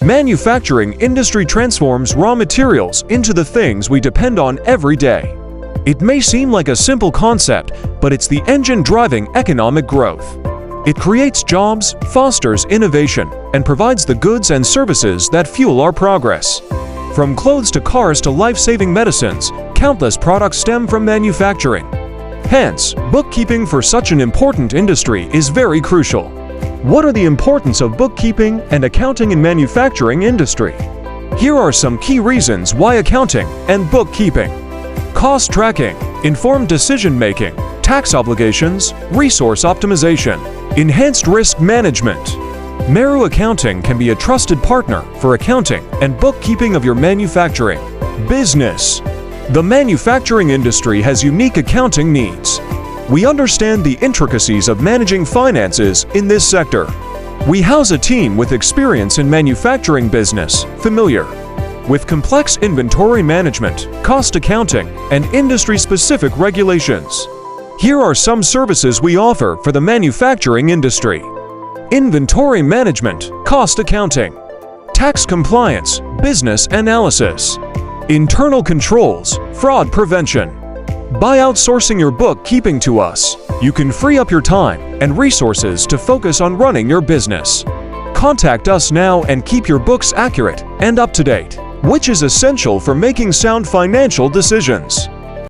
Manufacturing industry transforms raw materials into the things we depend on every day. It may seem like a simple concept, but it's the engine driving economic growth. It creates jobs, fosters innovation, and provides the goods and services that fuel our progress. From clothes to cars to life-saving medicines, countless products stem from manufacturing. Hence, bookkeeping for such an important industry is very crucial. What are the importance of bookkeeping and accounting in manufacturing industry? Here are some key reasons why accounting and bookkeeping. Cost tracking, informed decision-making, tax obligations, resource optimization, enhanced risk management. Meru Accounting can be a trusted partner for accounting and bookkeeping of your manufacturing business. The manufacturing industry has unique accounting needs. We understand the intricacies of managing finances in this sector. We house a team with experience in manufacturing business, familiar with complex inventory management, cost accounting, and industry-specific regulations. Here are some services we offer for the manufacturing industry: inventory management, cost accounting, tax compliance, business analysis, internal controls, fraud prevention. By outsourcing your bookkeeping to us, you can free up your time and resources to focus on running your business. Contact us now and keep your books accurate and up to date, which is essential for making sound financial decisions.